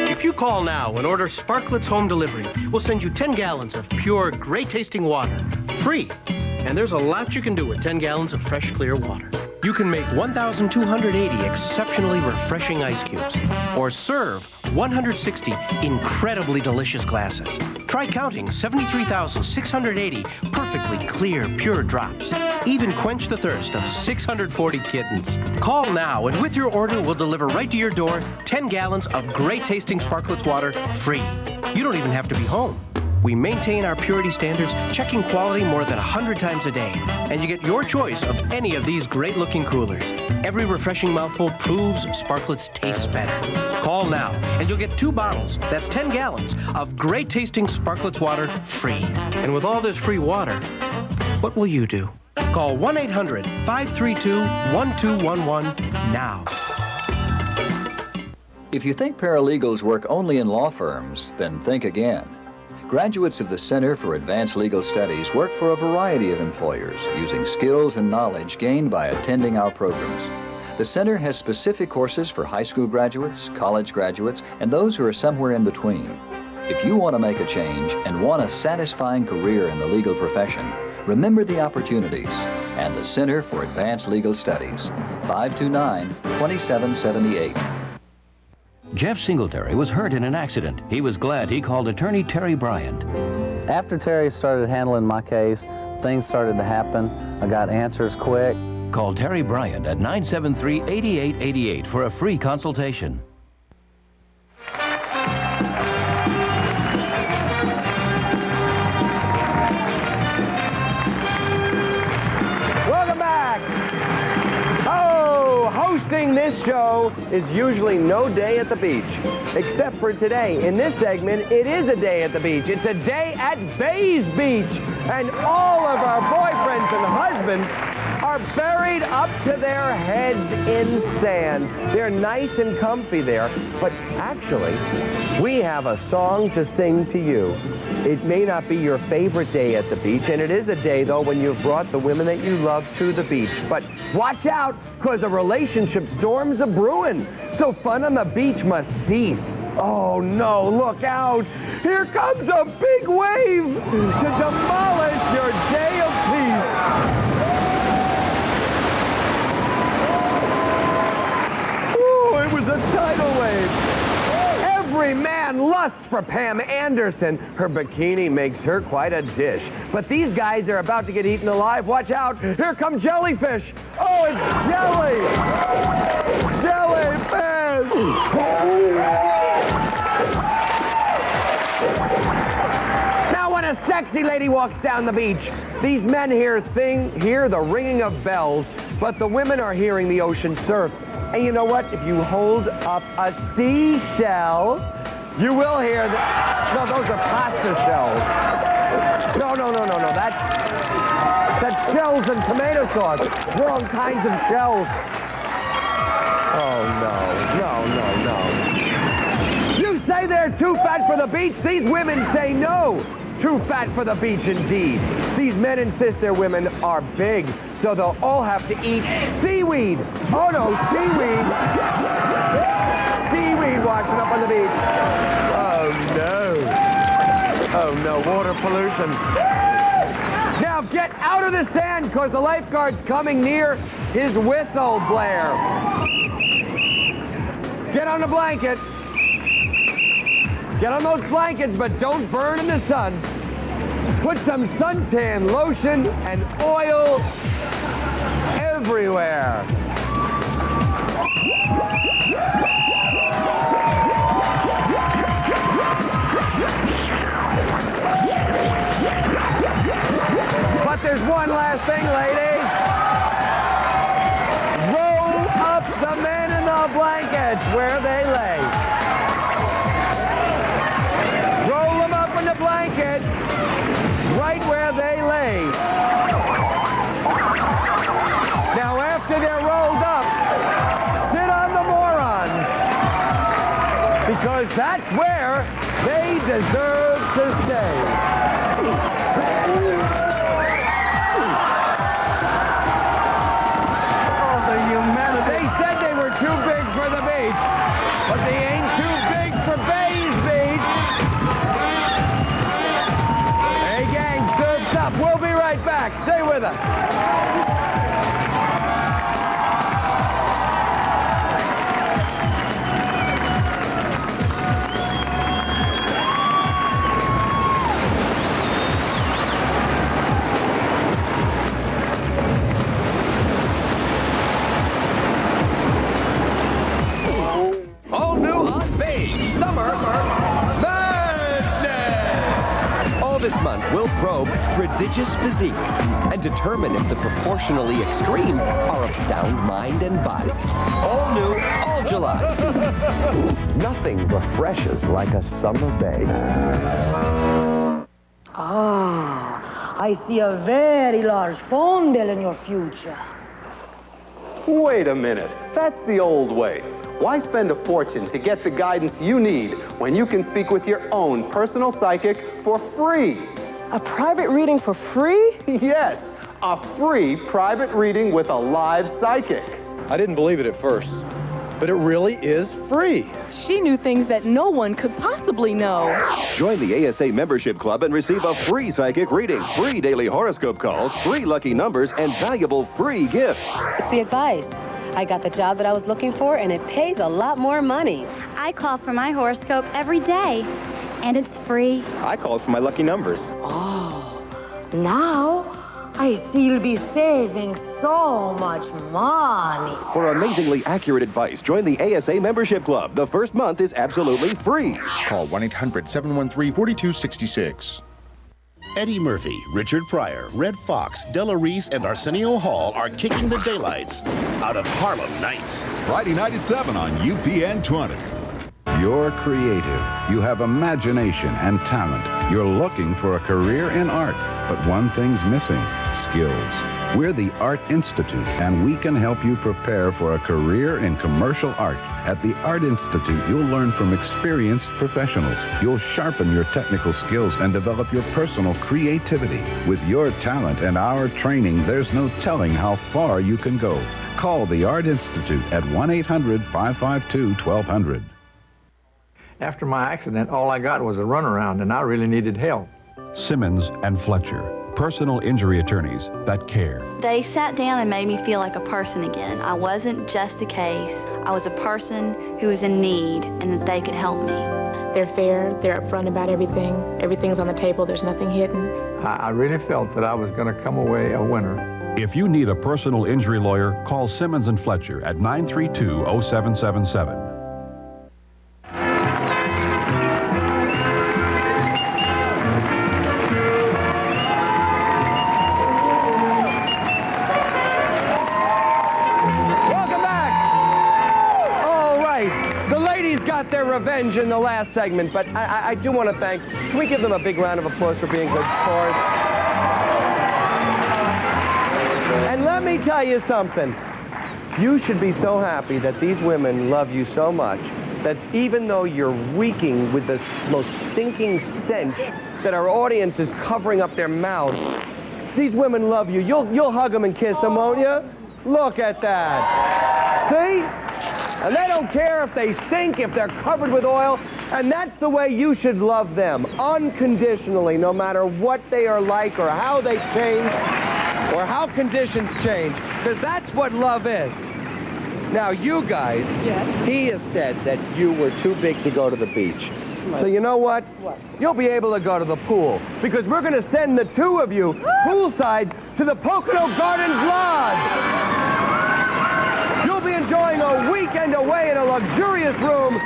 If you call now and order Sparklet's Home Delivery, we'll send you 10 gallons of pure, great-tasting water, free. And there's a lot you can do with 10 gallons of fresh, clear water. You can make 1,280 exceptionally refreshing ice cubes, or serve 160 incredibly delicious glasses. Try counting 73,680 perfectly clear, pure drops. Even quench the thirst of 640 kittens. Call now, and with your order, we'll deliver right to your door 10 gallons of great-tasting Sparklet's water, free. You don't even have to be home. We maintain our purity standards, checking quality more than 100 times a day. And you get your choice of any of these great-looking coolers. Every refreshing mouthful proves Sparklet's tastes better. Call now, and you'll get 2 bottles, that's 10 gallons, of great-tasting Sparklet's water free. And with all this free water, what will you do? Call 1-800-532-1211 now. If you think paralegals work only in law firms, then think again. Graduates of the Center for Advanced Legal Studies work for a variety of employers using skills and knowledge gained by attending our programs. The Center has specific courses for high school graduates, college graduates, and those who are somewhere in between. If you want to make a change and want a satisfying career in the legal profession, remember the opportunities and the Center for Advanced Legal Studies, 529-2778. Jeff Singletary was hurt in an accident. He was glad he called attorney Terry Bryant. After Terry started handling my case, things started to happen. I got answers quick. Call Terry Bryant at 973-8888 for a free consultation. Welcome back. Oh, hosting this show is usually no day at the beach, except for today. In this segment, it is a day at the beach. It's a day at Baze Beach, and all of our boyfriends and husbands are buried up to their heads in sand. They're nice and comfy there, but actually, we have a song to sing to you. It may not be your favorite day at the beach, and it is a day, though, when you've brought the women that you love to the beach. But watch out, because a relationship storm's a brewing. So fun on the beach must cease. Oh, no, look out. Here comes a big wave to demolish your day of peace. Oh, it was a tidal wave. Every man lusts for Pam Anderson. Her bikini makes her quite a dish. But these guys are about to get eaten alive. Watch out. Here come jellyfish. Oh, it's jelly. Jellyfish. Now when a sexy lady walks down the beach, these men hear the ringing of bells, but the women are hearing the ocean surf. And you know what? If you hold up a seashell, you will hear the... No, those are pasta shells. No. That's shells and tomato sauce. Wrong kinds of shells. Oh, no. You say they're too fat for the beach. These women say no. Too fat for the beach, indeed. These men insist their women are big, so they'll all have to eat seaweed. Oh, no, seaweed. Seaweed washing up on the beach. Oh, no. Oh no, water pollution. Now get out of the sand, because the lifeguard's coming near his whistle blare. Get on the blanket. Get on those blankets, but don't burn in the sun. Put some suntan lotion and oil everywhere. But there's one last thing, ladies. Roll up the men in the blankets where they lay. Roll them up in the blankets right where they lay. Now, after they're rolled up, sit on the morons, because that's where they deserve to stay. They said they were too big for the beach, but they ain't too big for Baze Beach. Hey, gang, surf's up. We'll be right back. Stay with us. All new on Baze Summer Madness! All this month, we'll probe prodigious physiques and determine if the proportionally extreme are of sound mind and body. All new, all July. Nothing refreshes like a summer bathe. Ah, I see a very large phone bill in your future. Wait a minute. That's the old way. Why spend a fortune to get the guidance you need when you can speak with your own personal psychic for free? A private reading for free? Yes, a free private reading with a live psychic. I didn't believe it at first, but it really is free. She knew things that no one could possibly know. Join the ASA membership club and receive a free psychic reading, free daily horoscope calls, free lucky numbers, and valuable free gifts. It's the advice. I got the job that I was looking for, and it pays a lot more money. I call for my horoscope every day, and it's free. I called for my lucky numbers. Oh, now I see you'll be saving so much money. For amazingly accurate advice, join the ASA membership club. The first month is absolutely free. Call 1-800-713-4266. Eddie Murphy, Richard Pryor, Red Fox, Della Reese, and Arsenio Hall are kicking the daylights out of Harlem Nights. Friday night at 7 on UPN 20. You're creative. You have imagination and talent. You're looking for a career in art, but one thing's missing: skills. We're the Art Institute, and we can help you prepare for a career in commercial art. At the Art Institute, you'll learn from experienced professionals. You'll sharpen your technical skills and develop your personal creativity. With your talent and our training, there's no telling how far you can go. Call the Art Institute at 1-800-552-1200. After my accident, all I got was a runaround, and I really needed help. Simmons and Fletcher, personal injury attorneys that care. They sat down and made me feel like a person again. I wasn't just a case. I was a person who was in need and that they could help me. They're fair. They're upfront about everything. Everything's on the table. There's nothing hidden. I really felt that I was going to come away a winner. If you need a personal injury lawyer, call Simmons and Fletcher at 932-0777. Got their revenge in the last segment, but I do want to thank, can we give them a big round of applause for being good sports? And let me tell you something. You should be so happy that these women love you so much that even though you're reeking with this most stinking stench that our audience is covering up their mouths, these women love you. You'll hug them and kiss them, won't you? Look at that. See? And they don't care if they stink, if they're covered with oil. And that's the way you should love them, unconditionally, no matter what they are like or how they change or how conditions change, because that's what love is. Now, you guys, Yes. he has said that you were too big to go to the beach. So you know what? What? You'll be able to go to the pool, because we're going to send the two of you poolside to the Pocono Gardens Lodge. You'll be enjoying a weekend away in a luxurious room,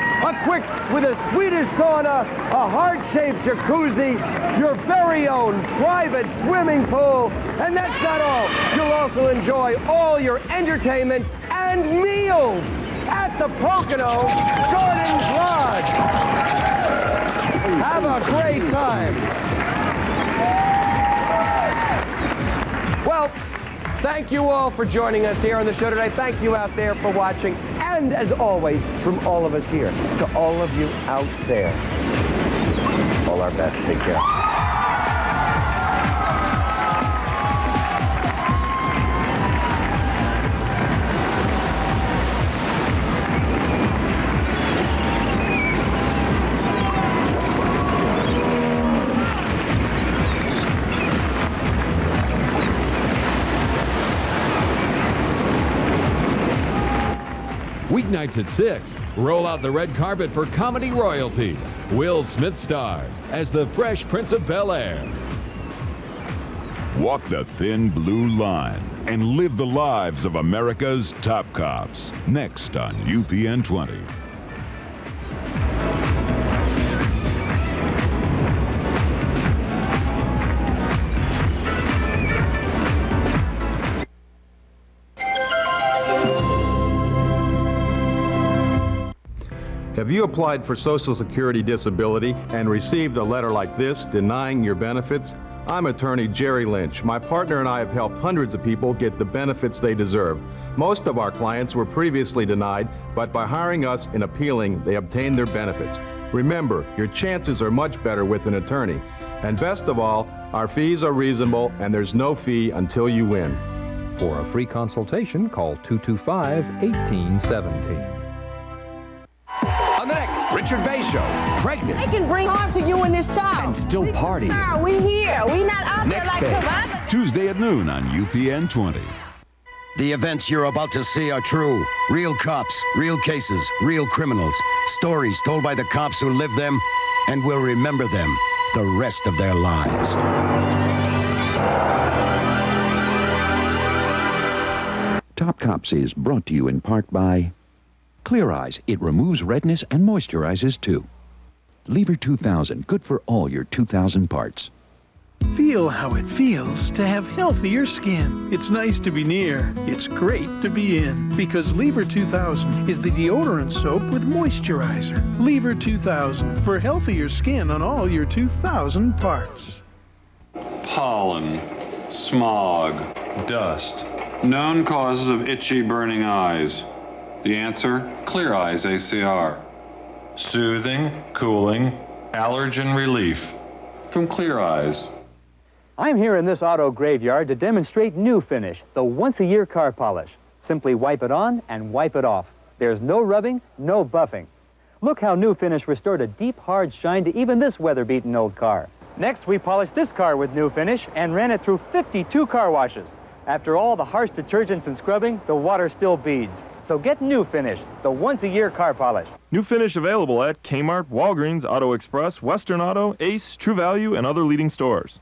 with a Swedish sauna, a heart-shaped jacuzzi, your very own private swimming pool, and that's not all. You'll also enjoy all your entertainment and meals at the Pocono Gardens Lodge. Have a great time. Well, thank you all for joining us here on the show today. Thank you out there for watching. And as always, from all of us here to all of you out there, all our best. Take care. Weeknights at 6, roll out the red carpet for comedy royalty. Will Smith stars as the Fresh Prince of Bel-Air. Walk the thin blue line and live the lives of America's top cops. Next on UPN 20. Have you applied for Social Security disability and received a letter like this denying your benefits? I'm attorney Jerry Lynch. My partner and I have helped hundreds of people get the benefits they deserve. Most of our clients were previously denied, but by hiring us and appealing, they obtained their benefits. Remember, your chances are much better with an attorney. And best of all, our fees are reasonable and there's no fee until you win. For a free consultation, call 225-1817. On the next Richard Baze Show, pregnant They can bring harm to you and this child. and still partying. Sir, we here. We not out there Next like day. survivors. Tuesday at noon on UPN 20. The events you're about to see are true. Real cops, real cases, real criminals. Stories told by the cops who live them and will remember them the rest of their lives. Top Cops is brought to you in part by Clear Eyes. It removes redness and moisturizes too. Lever 2000, good for all your 2000 parts. Feel how it feels to have healthier skin. It's nice to be near. It's great to be in. Because Lever 2000 is the deodorant soap with moisturizer. Lever 2000 for healthier skin on all your 2000 parts. Pollen, smog, dust. Known causes of itchy, burning eyes. The answer, Clear Eyes ACR. Soothing, cooling, allergen relief. From Clear Eyes. I'm here in this auto graveyard to demonstrate New Finish, the once-a-year car polish. Simply wipe it on and wipe it off. There's no rubbing, no buffing. Look how New Finish restored a deep, hard shine to even this weather-beaten old car. Next, we polished this car with New Finish and ran it through 52 car washes. After all the harsh detergents and scrubbing, the water still beads. So get New Finish, the once-a-year car polish. New Finish available at Kmart, Walgreens, Auto Express, Western Auto, Ace, True Value, and other leading stores.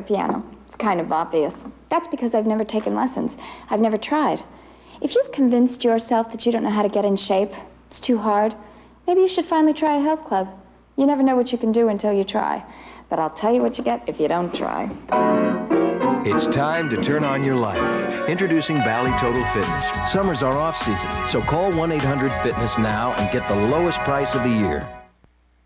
Piano. It's kind of obvious. That's because I've never taken lessons. I've never tried. If you've convinced yourself that you don't know how to get in shape, it's too hard, maybe you should finally try a health club. You never know what you can do until you try. But I'll tell you what you get if you don't try. It's time to turn on your life. Introducing Bally Total Fitness. Summers are off season, so call 1-800-FITNESS now and get the lowest price of the year.